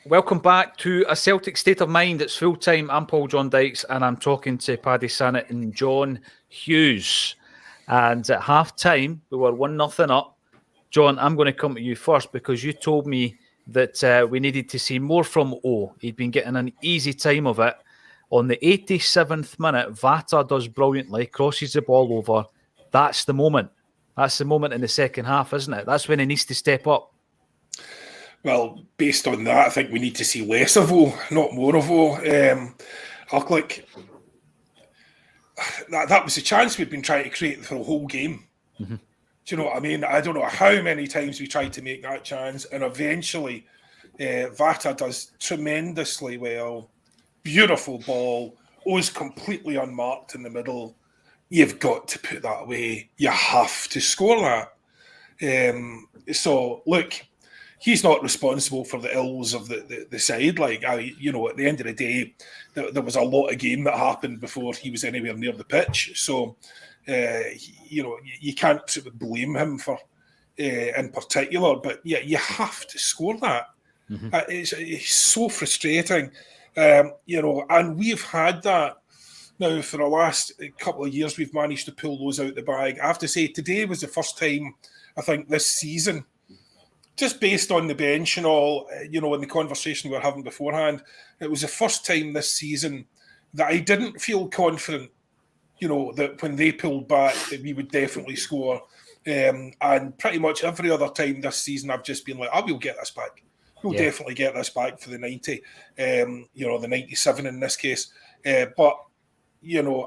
Welcome back to A Celtic State of Mind. It's full time. I'm Paul John Dykes and I'm talking to Paddy Sannett and John Hughes. And at half time, we were 1-0 up. John, I'm going to come to you first because you told me that we needed to see more from O. He'd been getting an easy time of it. On the 87th minute, Vata does brilliantly, crosses the ball over. That's the moment. That's the moment in the second half, isn't it? That's when he needs to step up. Well, based on that, I think we need to see less of O, not more of O. That was the chance we've been trying to create for the whole game. Mm-hmm. Do you know what I mean? I don't know how many times we tried to make that chance, and eventually Vata does tremendously well. Beautiful ball. O's completely unmarked in the middle. You've got to put that away. You have to score that. So, look, he's not responsible for the ills of the side. At the end of the day, there was a lot of game that happened before he was anywhere near the pitch. So, you can't sort of blame him for in particular. But yeah, you have to score that. Mm-hmm. It's so frustrating. And we've had that now for the last couple of years. We've managed to pull those out the bag. I have to say, today was the first time, I think, this season, just based on the bench and all, in the conversation we were having beforehand, it was the first time this season that I didn't feel confident, that when they pulled back, that we would definitely score. And pretty much every other time this season, I've just been like, I will get this back. We'll definitely get this back for the 90, the 97 in this case. But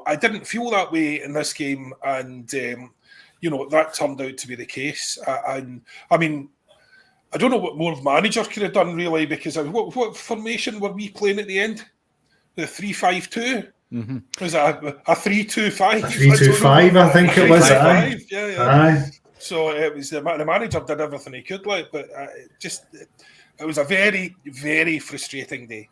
I didn't feel that way in this game. And, that turned out to be the case. And I mean, I don't know what more the manager could have done, really, because what formation were we playing at the end? The 3-5-2? Mm-hmm. Was that a 3-2-5? 3-2-5, I think it was. 3-5, yeah. Aye. So it was the manager did everything he could, but it was a very, very frustrating day.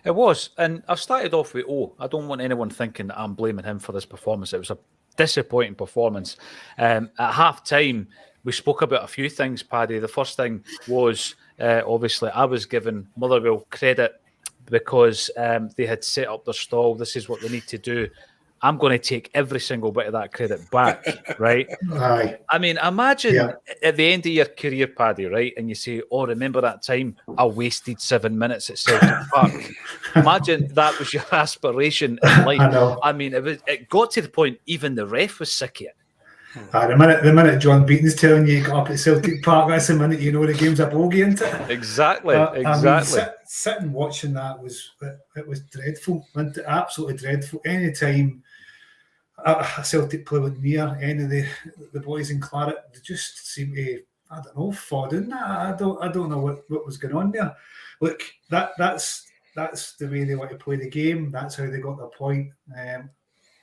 It was, and I've started off with O. I don't want anyone thinking that I'm blaming him for this performance. It was a disappointing performance. At half time, we spoke about a few things, Paddy. The first thing was, obviously, I was giving Motherwell credit because they had set up their stall. This is what they need to do. I'm going to take every single bit of that credit back, right? Aye. I mean, imagine at the end of your career, Paddy, right? And you say, remember that time I wasted 7 minutes at Celtic Park? Imagine that was your aspiration in life. I know. I mean, it got to the point even the ref was sick of it. The minute John Beaton's telling you got up at Celtic Park, that's the minute you know the game's a bogey, isn't it? Exactly. I mean, sitting watching that was dreadful, absolutely dreadful. Any time a Celtic player would near any of the boys in Claret, they just seem to, I don't know, fall in that. I don't know what was going on there. Look, that's the way they want to play the game. That's how they got their point.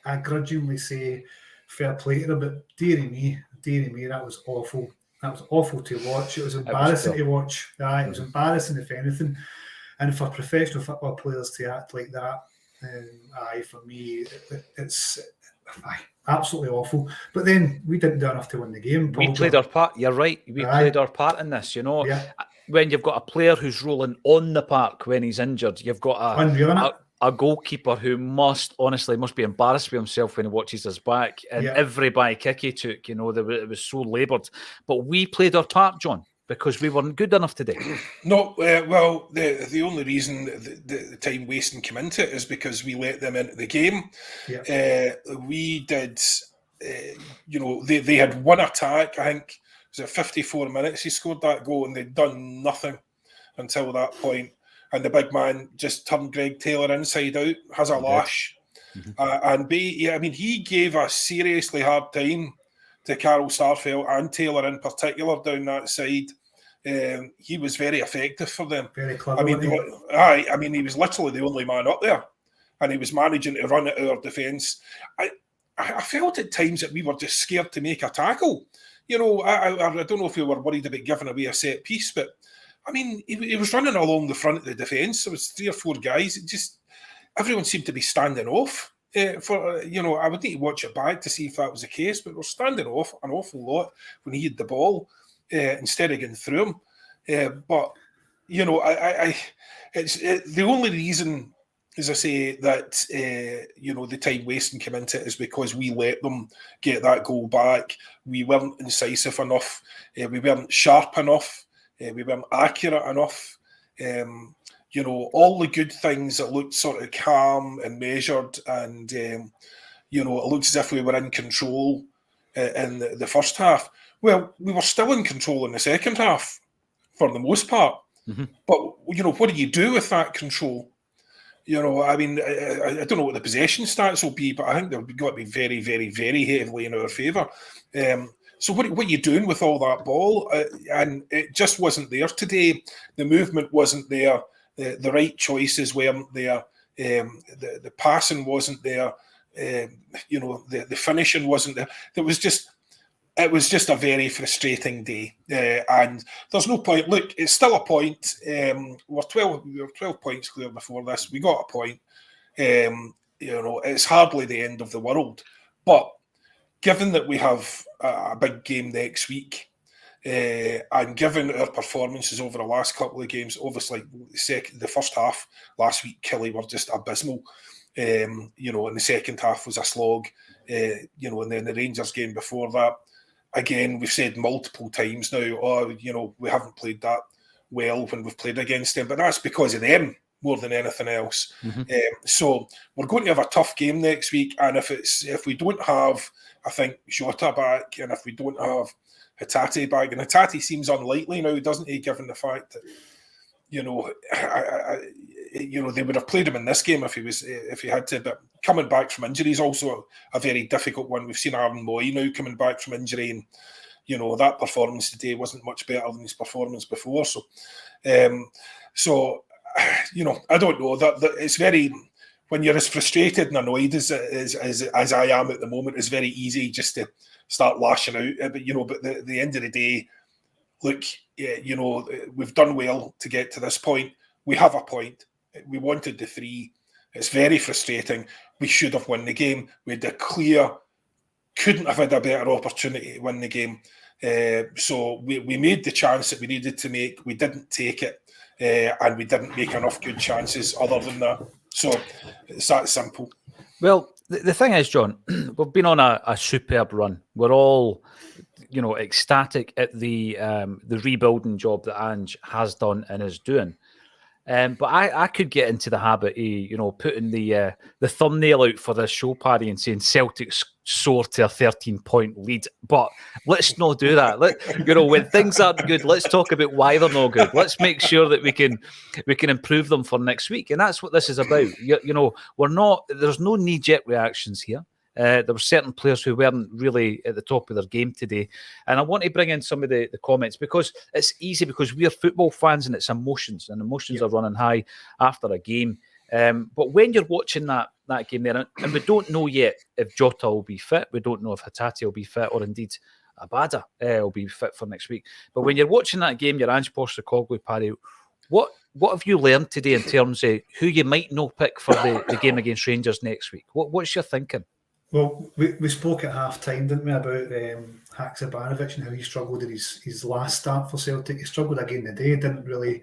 I grudgingly say fair play to them, but dearie me, that was awful. That was awful to watch. It was embarrassing to watch. It was embarrassing, if anything. And for professional football players to act like that, for me, it's absolutely awful. But then we didn't do enough to win the game. We played our part. You're right. We played our part in this, When you've got a player who's rolling on the park when he's injured, you've got a goalkeeper who must be embarrassed with himself when he watches his back. And every by kick he took, it was so laboured. But we played our part, John, because we weren't good enough today. No, well, the only reason the time wasting came into it is because we let them into the game. Yeah. We did, they had one attack, I think, it was at 54 minutes he scored that goal, and they'd done nothing until that point. And the big man just turned Greg Taylor inside out, has a lash. Mm-hmm. He gave a seriously hard time to Carol Starfelt and Taylor in particular down that side. He was very effective for them. Very clever. He was literally the only man up there, and he was managing to run at our defence. I felt at times that we were just scared to make a tackle. I don't know if we were worried about giving away a set piece, but I mean, he was running along the front of the defence. There was 3 or 4 guys. Everyone seemed to be standing off. I would need to watch it back to see if that was the case, but we're standing off an awful lot when he had the ball instead of getting through him. But you know, the only reason, as I say, that you know, the time wasting came into it is because we let them get that goal back. We weren't incisive enough. We weren't sharp enough. We weren't accurate enough. You know, all the good things that looked sort of calm and measured, and you know, it looked as if we were in control in the first half. Well, we were still in control in the second half for the most part. Mm-hmm. But, you know, what do you do with that control? You know, I mean, I don't know what the possession stats will be, but I think they've got to be very, very, very heavily in our favour. So what are you doing with all that ball? And it just wasn't there today. The movement wasn't there. The right choices weren't there. The passing wasn't there. You know, the finishing wasn't there. It was just a very frustrating day, and there's no point. Look, it's still a point. We were 12 points clear before this. We got a point. You know, it's hardly the end of the world. But given that we have a big game next week, and given our performances over the last couple of games, obviously the first half last week, Killie were just abysmal. You know, and the second half was a slog. You know, and then the Rangers game before that. Again, we've said multiple times now, you know, we haven't played that well when we've played against them, but that's because of them more than anything else. Mm-hmm. So we're going to have a tough game next week, and if we don't have, I think, Jota back, and if we don't have Hatate back, and Hatate seems unlikely now, doesn't he, given the fact that, you know, you know, they would have played him in this game if he had to. But coming back from injury is also a very difficult one. We've seen Aaron Moy now coming back from injury, and you know, that performance today wasn't much better than his performance before. So, you know, I don't know. That it's very, when you're as frustrated and annoyed as I am at the moment, it's very easy just to start lashing out. But you know, but the end of the day, look, you know, we've done well to get to this point. We have a point. We wanted the 3. It's very frustrating. We should have won the game. We had a clear, couldn't have had a better opportunity to win the game. So we made the chance that we needed to make. We didn't take it, and we didn't make enough good chances other than that. So it's that simple. Well, the thing is, John, we've been on a superb run. We're all, you know, ecstatic at the rebuilding job that Ange has done and is doing. But I could get into the habit of, you know, putting the thumbnail out for this show, Paddy, and saying Celtic's soar to a 13-point lead. But let's not do that. You know, when things aren't good, let's talk about why they're not good. Let's make sure that we can improve them for next week, and that's what this is about. You know, there's no knee-jerk reactions here. There were certain players who weren't really at the top of their game today. And I want to bring in some of the comments, because it's easy, because we're football fans and it's emotions, and emotions are running high after a game. But when you're watching that game there, and we don't know yet if Jota will be fit, we don't know if Hatate will be fit, or indeed Abada will be fit for next week. But when you're watching that game, you're Ange Postecoglou, Paddy, what have you learned today in terms of who you might not pick for the game against Rangers next week? What's your thinking? Well, we spoke at half time, didn't we, about Haksabanovic and how he struggled in his last start for Celtic. He struggled again today, didn't really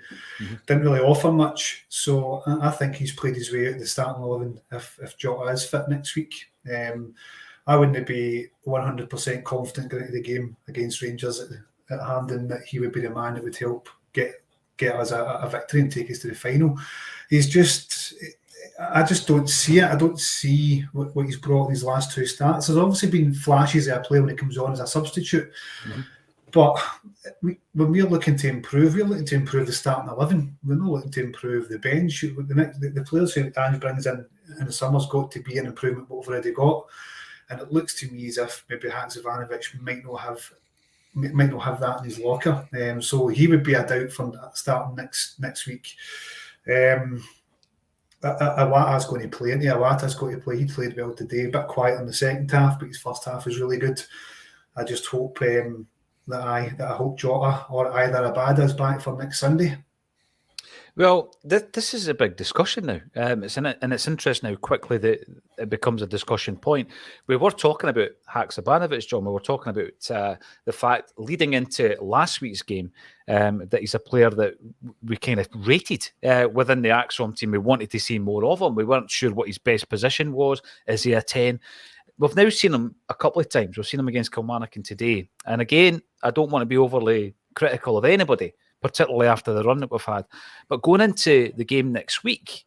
offer much. So I think he's played his way out the starting 11 if Jota is fit next week. I wouldn't be 100% confident going into the game against Rangers at hand, and that he would be the man that would help get us a victory and take us to the final. I just don't see it. I don't see what he's brought in his last 2 starts. There's obviously been flashes of a player when he comes on as a substitute. But when we're looking to improve, we're looking to improve the starting 11. We're not looking to improve the bench. The players who Ange brings in the summer's got to be an improvement what we've already got. And it looks to me as if maybe Haksabanovic might not have that in his locker. So he would be a doubt from starting next week. Awata's going to play, isn't he? Awata's going to play. He played well today, a bit quiet in the second half, but his first half was really good. I just hope that I hope Jota or either Abada is back for next Sunday. Well, this is a big discussion now. And it's interesting how quickly that it becomes a discussion point. We were talking about Haksabanovic, John. We were talking about the fact leading into last week's game that he's a player that we kind of rated within the Acsom team. We wanted to see more of him. We weren't sure what his best position was. Is he a 10? We've now seen him a couple of times. We've seen him against Kilmarnock and today. And again, I don't want to be overly critical of anybody, particularly after the run that we've had. But going into the game next week,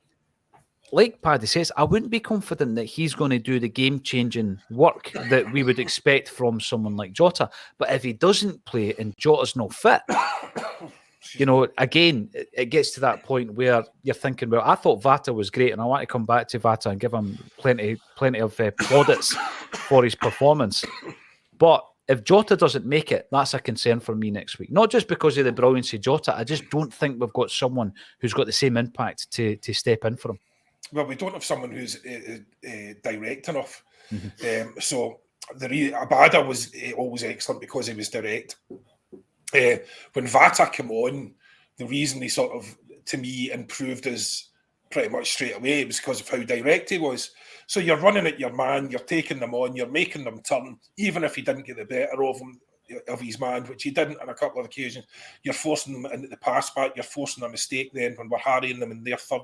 like Paddy says, I wouldn't be confident that he's going to do the game-changing work that we would expect from someone like Jota. But if he doesn't play and Jota's not fit, again, it gets to that point where you're thinking, well, I thought Vata was great, and I want to come back to Vata and give him plenty of plaudits for his performance. But if Jota doesn't make it, that's a concern for me next week. Not just because of the brilliance of Jota, I just don't think we've got someone who's got the same impact to step in for him. Well, we don't have someone who's direct enough. So Abada was always excellent because he was direct. When Vata came on, the reason he sort of, to me, improved us pretty much straight away was because of how direct he was. So you're running at your man, you're taking them on, you're making them turn, even if he didn't get the better of him, of his man, which he didn't on a couple of occasions. You're forcing them into the pass back, you're forcing a mistake then when we're harrying them in their third,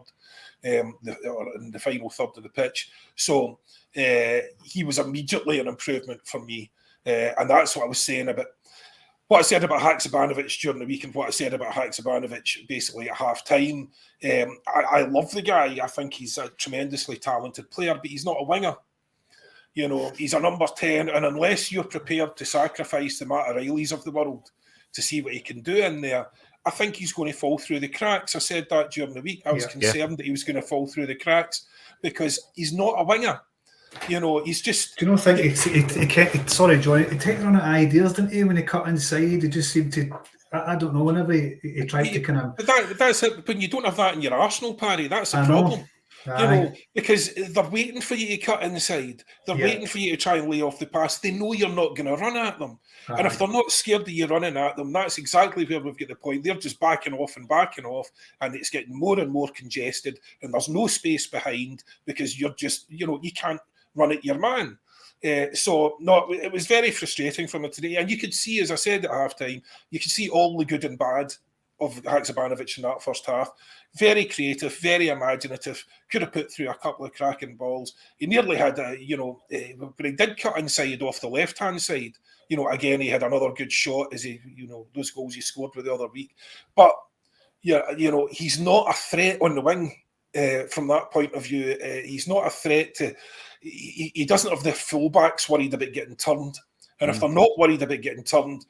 or in the final third of the pitch. So he was immediately an improvement for me. And that's what I was saying about what I said about Haksabanovic during the week and what I said about Haksabanovic basically at half-time. I love the guy. I think he's a tremendously talented player, but he's not a winger. He's a number 10, and unless you're prepared to sacrifice the Matt O'Reillys of the world to see what he can do in there, I think he's going to fall through the cracks. I said that during the week. I was concerned that he was going to fall through the cracks because he's not a winger. He's just... Do you not think he sorry, John, he took on ideas, didn't he, when he cut inside? He just seemed to... I don't know, whenever he tried to kind of... But that's it. When you don't have that in your arsenal, Paddy, that's a problem. Because they're waiting for you to cut inside. They're waiting for you to try and lay off the pass. They know you're not going to run at them. And if they're not scared of you running at them, that's exactly where we've got the point. They're just backing off, and it's getting more and more congested, and there's no space behind because you're just, you can't run at your man. It was very frustrating for me today. And you could see, as I said at half-time, you could see all the good and bad of Haksabanovic in that first half. Very creative, very imaginative, could have put through a couple of cracking balls. He nearly had when he did cut inside off the left-hand side, again, he had another good shot as he, those goals he scored with the other week. But, he's not a threat on the wing from that point of view. He's not a threat to... He doesn't have the fullbacks worried about getting turned. And if they're not worried about getting turned,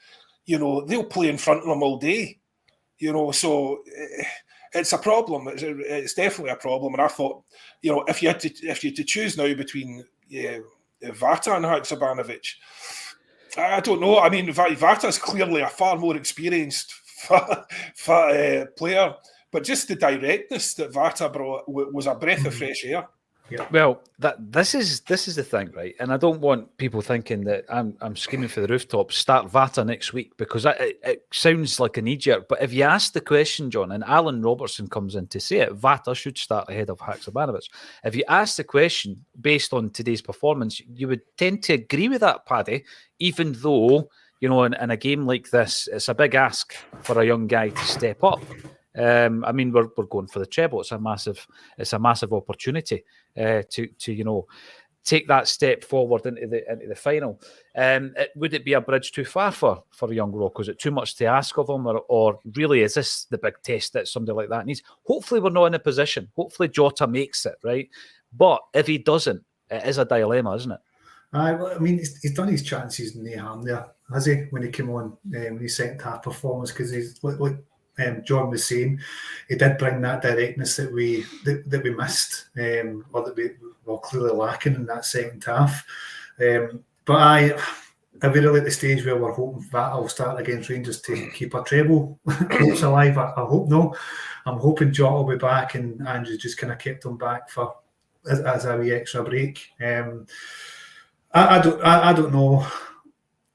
they'll play in front of them all day. So it's a problem. It's definitely a problem. And I thought, if you had to choose now between Vata and Haksabanovic, I don't know. I mean, Vata's clearly a far more experienced player, but just the directness that Vata brought was a breath of fresh air. Yeah. Well, this is the thing, right? And I don't want people thinking that I'm screaming for the rooftops. Start Vata next week because it sounds like a knee-jerk. But if you ask the question, John, and Alan Robertson comes in to say it, Vata should start ahead of Haksabanovic. If you ask the question based on today's performance, you would tend to agree with that, Paddy, even though, in a game like this, it's a big ask for a young guy to step up. I mean, we're going for the treble. It's a massive opportunity to take that step forward into the final. Would it be a bridge too far for young Rocco? Is it too much to ask of him, or really is this the big test that somebody like that needs? Hopefully, we're not in a position. Hopefully, Jota makes it, right? But if he doesn't, it is a dilemma, isn't it? I mean, he's done his chances in the harm there, has he? When he came on, when he second half performance, because he's like John was saying, he did bring that directness that we missed, or that we were clearly lacking in that second half. But are we really at the stage where we're hoping that will start against Rangers to keep a treble hopes alive? I hope no. I'm hoping Jota will be back and Andrew just kind of kept him back for as a wee extra break. I don't know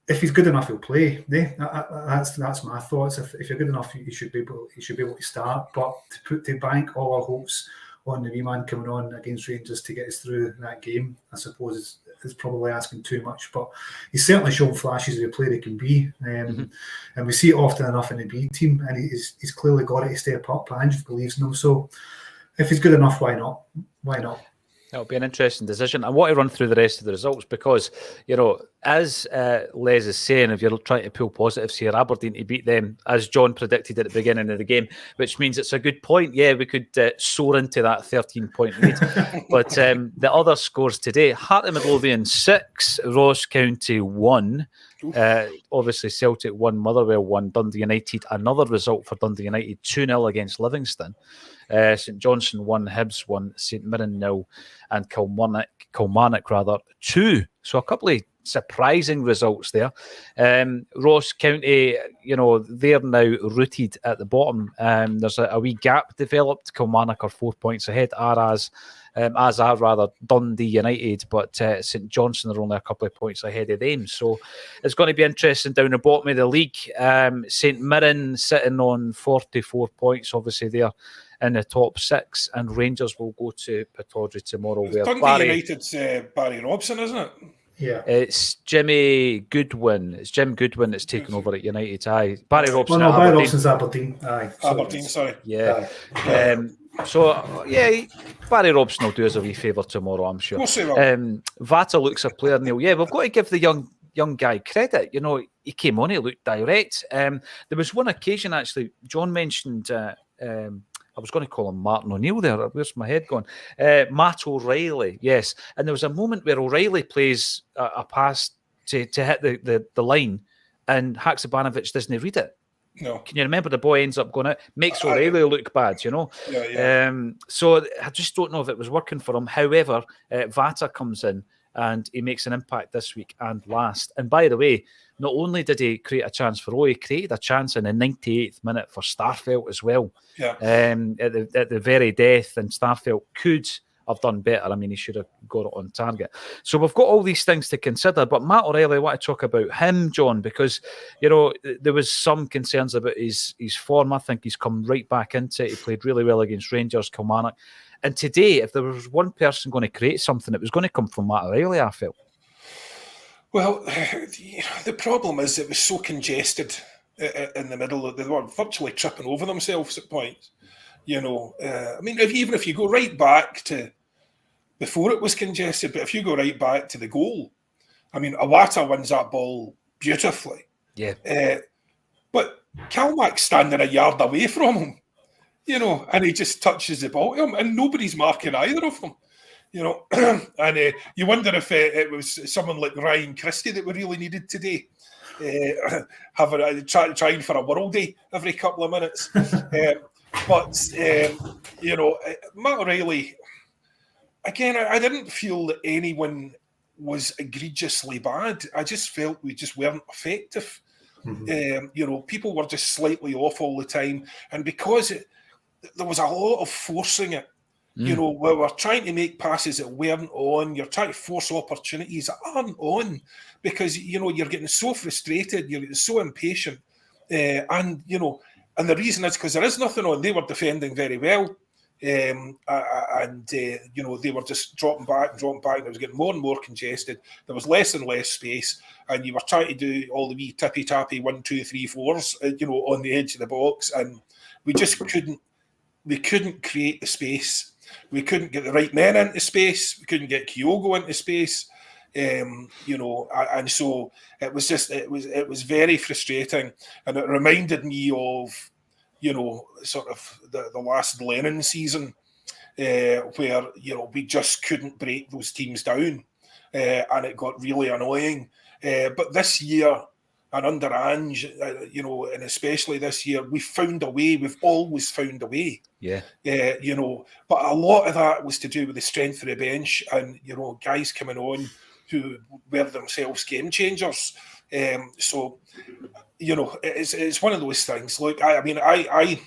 if he's good enough, he'll play. That's my thoughts. If you're good enough, you should be able to start. But to bank all our hopes on the wee man coming on against Rangers to get us through that game, I suppose is probably asking too much. But he's certainly shown flashes of the player he can be, and we see it often enough in the B team. And he's clearly got it to step up. Ange believes in him. So if he's good enough, why not? Why not? It'll be an interesting decision. I want to run through the rest of the results because, as Les is saying, if you're trying to pull positives here, Aberdeen to beat them, as John predicted at the beginning of the game, which means it's a good point. Yeah, we could soar into that 13-point lead. But the other scores today, Heart of Midlothian 6, Ross County 1. Obviously, Celtic 1, Motherwell 1, Dundee United. Another result for Dundee United, 2-0 against Livingston. St Johnstone 1, Hibs 1, St Mirren 0, and Kilmarnock 2. So a couple of surprising results there. Ross County, they're now rooted at the bottom. There's a wee gap developed. Kilmarnock are 4 points ahead, as are Dundee United, but St Johnstone are only a couple of points ahead of them. So it's going to be interesting down the bottom of the league. St Mirren sitting on 44 points, obviously they're in the top 6, and Rangers will go to Pittodrie tomorrow. Dundee United's Barry Robson, isn't it? Yeah, it's Jimmy Goodwin. It's Jim Goodwin that's taken over at United. Aye, Barry Robson. Barry Robson's Aberdeen. Aye, Aberdeen. Sorry. Yeah. Barry Robson will do us a wee favour tomorrow, I'm sure. Vata looks a player, Neil. Yeah, we've got to give the young guy credit. He came on, he looked direct. There was one occasion, actually, John mentioned, I was going to call him Martin O'Neill there. Where's my head gone? Matt O'Reilly, yes. And there was a moment where O'Reilly plays a pass to hit the line, and Haksabanovic doesn't read it. No. Can you remember the boy ends up going out? Makes O'Reilly look bad, Yeah. So I just don't know if it was working for him. However, Vata comes in and he makes an impact this week and last. And by the way, not only did he create a chance for he created a chance in the 98th minute for Starfelt as well. Yeah. At the very death, and Starfelt could have done better. I mean, he should have got it on target. So we've got all these things to consider. But Matt O'Reilly, I want to talk about him, John, because, there was some concerns about his form. I think he's come right back into it. He played really well against Rangers, Kilmarnock. And today, if there was one person going to create something, it was going to come from Matt O'Reilly, I felt. Well, the problem is it was so congested in the middle. They were virtually tripping over themselves at points. Even if you go right back to before it was congested, but if you go right back to the goal, Iwata wins that ball beautifully. Yeah. But Kalmak's standing a yard away from him, and he just touches the ball to him, and nobody's marking either of them. And you wonder if it was someone like Ryan Christie that we really needed today, trying for a worldie every couple of minutes. Matt O'Reilly, again, I didn't feel that anyone was egregiously bad. I just felt we just weren't effective. Mm-hmm. People were just slightly off all the time, and because there was a lot of forcing it. We were trying to make passes that weren't on. You're trying to force opportunities that aren't on because, you're getting so frustrated. You're getting so impatient. And the reason is because there is nothing on. They were defending very well. They were just dropping back. It was getting more and more congested. There was less and less space. And you were trying to do all the wee tippy-tappy 1, 2, 3, 4s, on the edge of the box. And we just couldn't create the space. We couldn't get the right men into space. We couldn't get Kyogo into space. And so it was very frustrating, and it reminded me of sort of the last Lennon season where we just couldn't break those teams down, and it got really annoying. But this year, and under Ange, and especially this year, we found a way. We've always found a way. Yeah. But a lot of that was to do with the strength of the bench and, guys coming on who were themselves game changers. It's one of those things. Look, it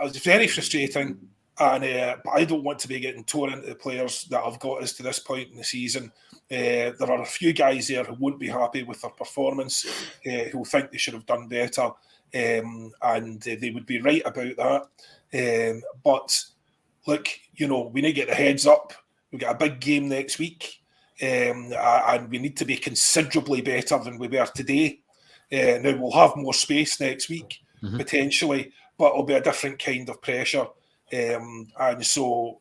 was very frustrating. And but I don't want to be getting torn into the players that have got us to this point in the season. There are a few guys there who won't be happy with their performance, who think they should have done better, and they would be right about that. But look, we need to get the heads up. We've got a big game next week, and we need to be considerably better than we were today. Now, we'll have more space next week, potentially, but it'll be a different kind of pressure. And so,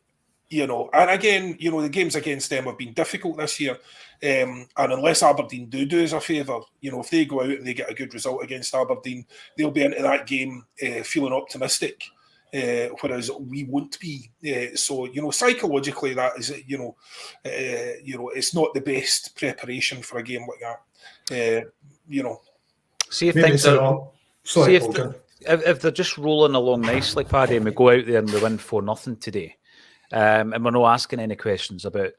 and again, the games against them have been difficult this year. And unless Aberdeen do us a favour, if they go out and they get a good result against Aberdeen, they'll be into that game feeling optimistic. Whereas we won't be. So, psychologically, that is, it's not the best preparation for a game like that. See if things are. Sorry, if they're just rolling along nicely, Paddy, and we go out there and we win 4-0 today, and we're not asking any questions about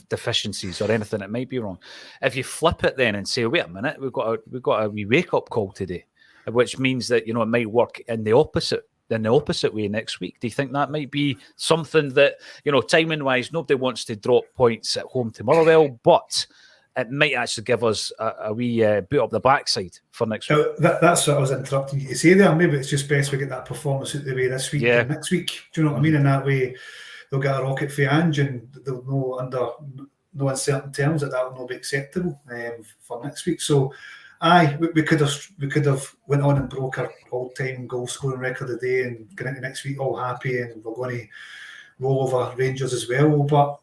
deficiencies or anything that might be wrong. If you flip it then and say, wait a minute, we've got a wee wake up call today, which means that it might work in the opposite way next week. Do you think that might be something that timing wise, nobody wants to drop points at home to Motherwell, but it might actually give us a wee boot up the backside for next week? That's what I was interrupting you to say there. Maybe it's just best we get that performance out the way this week and next week. Do you know what I mean? In that way, they'll get a rocket for Ange, and they'll know under no uncertain terms that will not be acceptable for next week. So, we could have went on and broke our all-time goal scoring record today and get into next week all happy, and we're going to roll over Rangers as well. But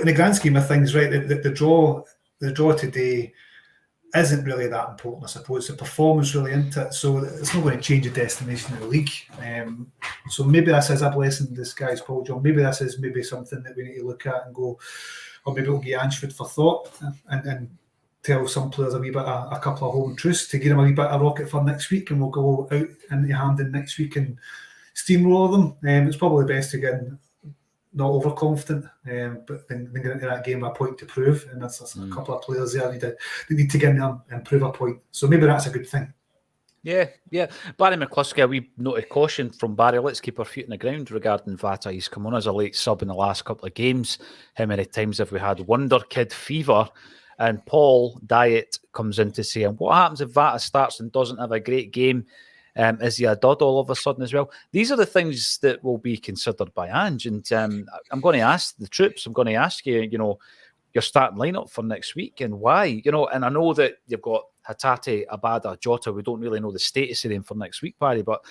in the grand scheme of things, right, the draw today isn't really that important, I suppose. The performance really into it, so it's not going to change the destination of the league. So maybe this is a blessing in disguise, Paul John. Maybe this is something that we need to look at and go, or maybe it'll give Ange food for thought and tell some players a couple of home truths to give them a wee bit of rocket for next week, and we'll go out into Hampden next week and steamroll them. It's probably best to get not overconfident, but then get into that game with a point to prove, and that's a couple of players there they need to get in there and prove a point. So maybe that's a good thing. Yeah. Barry McCluskey, a wee note of caution from Barry. Let's keep our feet on the ground regarding Vata. He's come on as a late sub in the last couple of games. How many times have we had Wonder Kid fever? And Paul Diet comes in to say, and what happens if Vata starts and doesn't have a great game? Is he a dud all of a sudden as well? These are the things that will be considered by Ange. And I'm going to ask the troops, I'm going to ask you, your starting lineup for next week and why. And I know that you've got Hatate, Abada, Jota. We don't really know the status of them for next week, Barry, but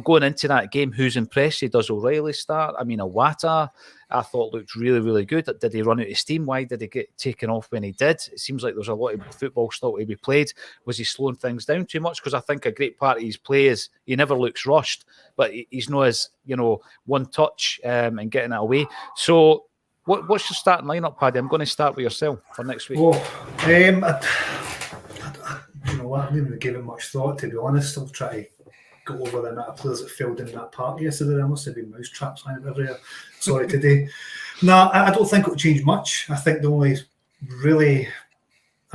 going into that game, who's impressed you? Does O'Reilly start? I mean, Iwata, I thought looked really, really good. Did he run out of steam? Why did he get taken off when he did? It seems like there's a lot of football still to be played. Was he slowing things down too much? Because I think a great part of his play is he never looks rushed, but he's not as, one touch and getting it away. So what's your starting lineup, Paddy? I'm going to start with yourself for next week. You know what? I didn't really give it much thought, to be honest. I'll try to go over the amount of players that filled in that park yesterday. There must have been mouse traps lying everywhere. Sorry, today. No, I don't think it'll change much. I think I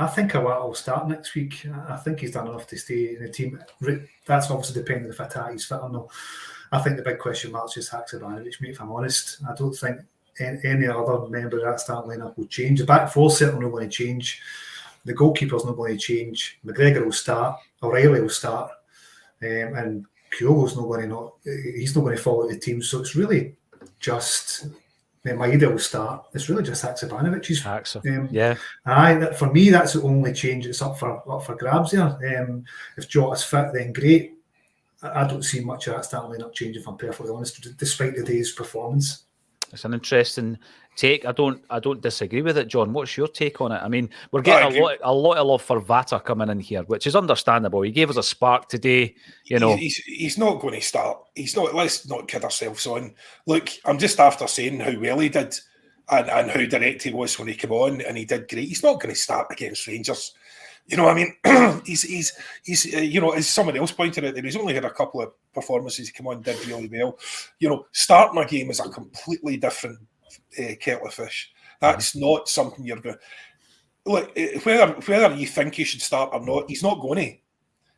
think Iwata will start next week. I think he's done enough to stay in the team. That's obviously depending if Atati's fit or not. I think the big question mark is just Haksabanovic, mate, if I'm honest. I don't think any other member of that starting lineup will change. The back four certainly not going to change. The goalkeeper's not going to change. McGregor will start. O'Reilly will start. And Kyogo's he's not going to follow the team. So it's really just Maeda will start. It's really just Haksabanovic's. For me, that's the only change that's up for grabs there. If Jota's fit, then great. I don't see much of that starting lineup change, if I'm perfectly honest, despite the day's performance. It's an interesting take. I don't disagree with it, John. What's your take on it? I mean, we're getting a lot of love for Vata coming in here, which is understandable. He gave us a spark today. He's not going to start. He's not. Let's not kid ourselves on. Look, I'm just after saying how well he did and how direct he was when he came on, and he did great. He's not going to start against Rangers. I mean, he's as someone else pointed out, that he's only had a couple of performances. He came on, did really well. Starting a game is a completely different kettle of fish. That's not something you're going to look. Whether you think he should start or not, he's not going to.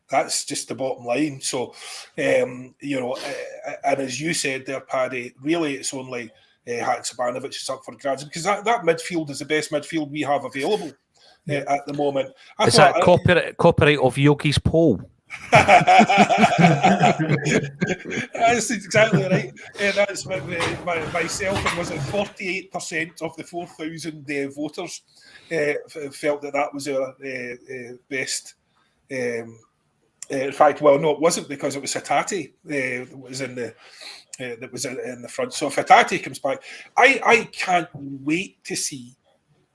That's just the bottom line. So, and as you said there, Paddy, really it's only Haksabanovic is up for grabs because that midfield is the best midfield we have available at the moment. Is that copyright of Yogi's poll? That's exactly right. That's myself, and was it 48% of the 4,000 voters felt that was our best. In fact, well, no, it wasn't, because it was Hatate that was in the front. So if Hatate comes back, I can't wait to see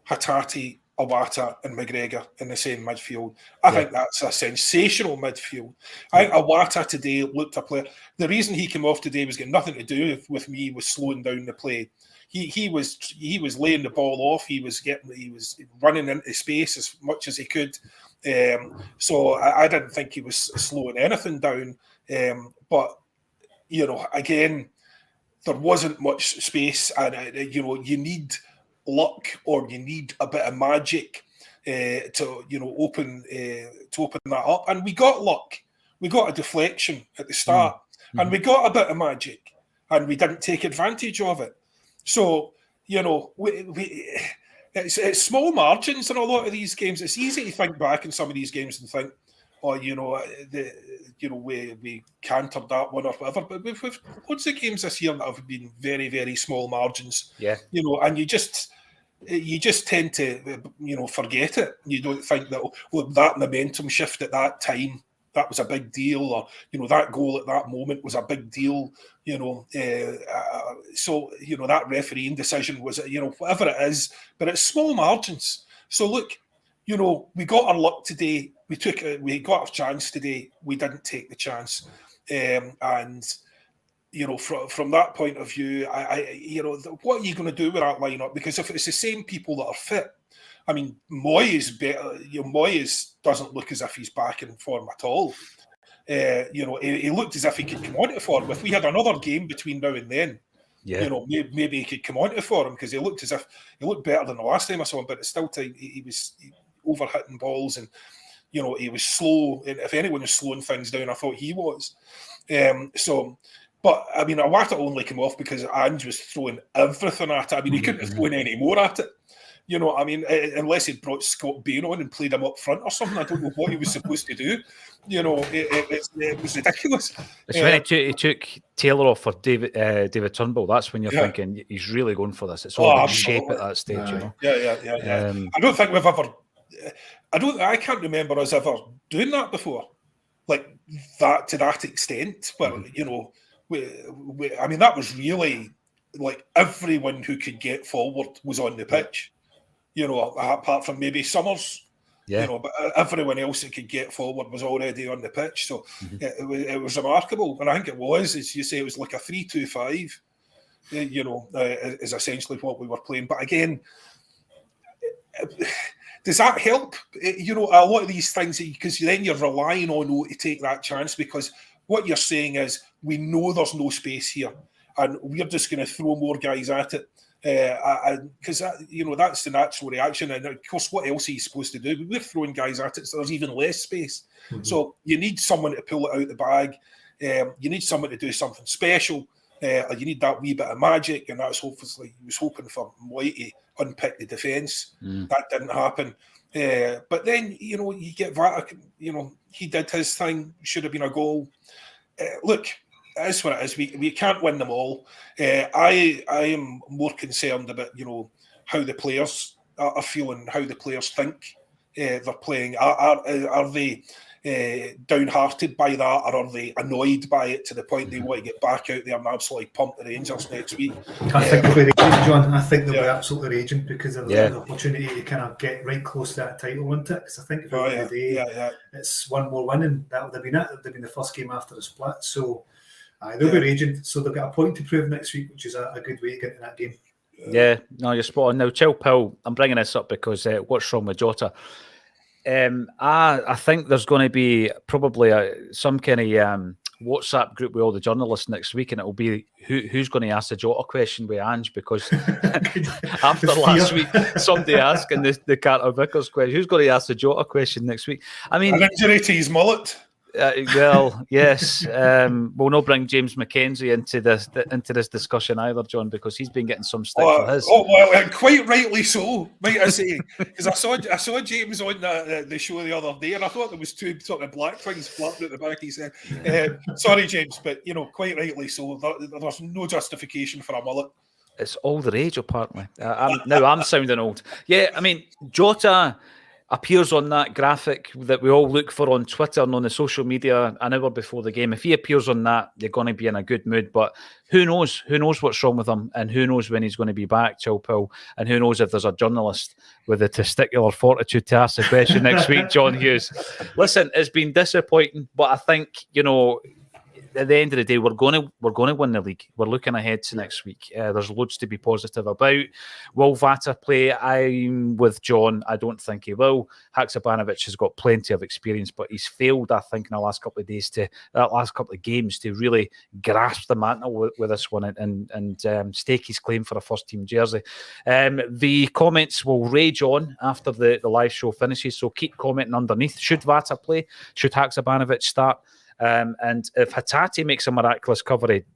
Hatate, Iwata and McGregor in the same midfield. I think that's a sensational midfield. I think Iwata today looked a player. The reason he came off today was got nothing to do with me, was slowing down the play. He was laying the ball off. He was running into space as much as he could. So I didn't think he was slowing anything down. But again, there wasn't much space, and you need luck, or you need a bit of magic to open that up. And we got luck. We got a deflection at the start, and we got a bit of magic, and we didn't take advantage of it. So it's small margins in a lot of these games. It's easy to think back in some of these games and think, we cantered that one or whatever. But we've loads of games this year that have been very, very small margins. Yeah. And you just tend to forget it. You don't think that that momentum shift at that time, that was a big deal, or that goal at that moment was a big deal. So that refereeing decision was whatever it is, but it's small margins. So look, we got our luck today. We got a chance today. We didn't take the chance, and from that point of view, what are you going to do with that lineup? Because if it's the same people that are fit, I mean, Moyes better. Moyes doesn't look as if he's back in form at all. He looked as if he could come onto form. If we had another game between now and then, maybe he could come onto form, because he looked as if he looked better than the last time I saw him. But it's still time he was over hitting balls, and he was slow. And if anyone was slowing things down, I thought he was. But I mean, Iwata only came off because Ange was throwing everything at it. I mean, he couldn't have thrown any more at it. I mean, unless he'd brought Scott Bain on and played him up front or something. I don't know what he was supposed to do. It was ridiculous. It's when he took Taylor off for David Turnbull. That's when you're thinking he's really going for this. It's all about shape at that stage. Yeah. I don't think we've ever. I can't remember us ever doing that before, like that to that extent. But I mean, that was really like everyone who could get forward was on the pitch. Apart from maybe Summers. But everyone else that could get forward was already on the pitch. So it was remarkable. And I think it was, as you say, it was like a 3-2-5, is essentially what we were playing. But again, does that help? A lot of these things, because then you're relying on O to take that chance, because what you're saying is, we know there's no space here, and we're just going to throw more guys at it. Because that's the natural reaction, and of course, what else are you supposed to do? We're throwing guys at it, so there's even less space. So you need someone to pull it out the bag. You need someone to do something special. You need that wee bit of magic, and that's hopefully he was hoping for Moy to unpick the defence. That didn't happen. But then you get Vata. He did his thing. Should have been a goal. Look. That's what it is. We can't win them all. I am more concerned about how the players are feeling, how the players think they're playing. Are they downhearted by that, or are they annoyed by it to the point they want to get back out there and absolutely pump the Rangers next week? I think they'll be raging, John. I think they'll be absolutely raging, because of the opportunity to kind of get right close to that title, won't it? Because I think at the end of the day, it's one more win, and that would have been it. It would have been the first game after the split. So they'll be raging. So they've got a point to prove next week, which is a good way to get in that game. Yeah, no, you're spot on. Now, Chill Pill, I'm bringing this up because what's wrong with Jota? I think there's going to be probably some kind of WhatsApp group with all the journalists next week, and it will be who's going to ask the Jota question with Ange, because after last week, somebody asking the Carter Vickers question, who's going to ask the Jota question next week? I mean, an injury to his mullet. Well, yes. We'll not bring James McKenzie into this discussion either, John, because he's been getting some stick for his. Oh well, and quite rightly so, might I say? Because I saw James on the show the other day, and I thought there was two sort of black things flirting at the back. He said, "Sorry, James, but quite rightly so. There's no justification for a mullet." It's all the rage, apparently. I'm sounding old. Yeah, I mean, Jota appears on that graphic that we all look for on Twitter and on the social media an hour before the game. If he appears on that, you're going to be in a good mood. But who knows? Who knows what's wrong with him? And who knows when he's going to be back, Chilpill? And who knows if there's a journalist with the testicular fortitude to ask the question next week, John Hughes. Listen, it's been disappointing, but I think, at the end of the day, we're going to win the league. We're looking ahead to next week. There's loads to be positive about. Will Vata play? I'm with John. I don't think he will. Haksabanovic has got plenty of experience, but he's failed, I think, in the last couple of games to really grasp the mantle with this one and stake his claim for a first team jersey. The comments will rage on after the live show finishes, so keep commenting underneath. Should Vata play? Should Haksabanovic start? And if Hatate makes a miraculous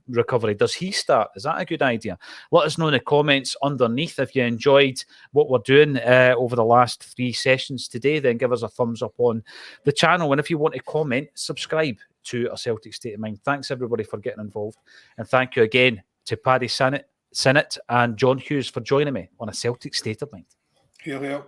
recovery, does he start? Is that a good idea? Let us know in the comments underneath if you enjoyed what we're doing over the last 3 sessions today. Then give us a thumbs up on the channel. And if you want to comment, subscribe to A Celtic State of Mind. Thanks everybody for getting involved. And thank you again to Paddy Sinnott and John Hughes for joining me on A Celtic State of Mind. Here we are.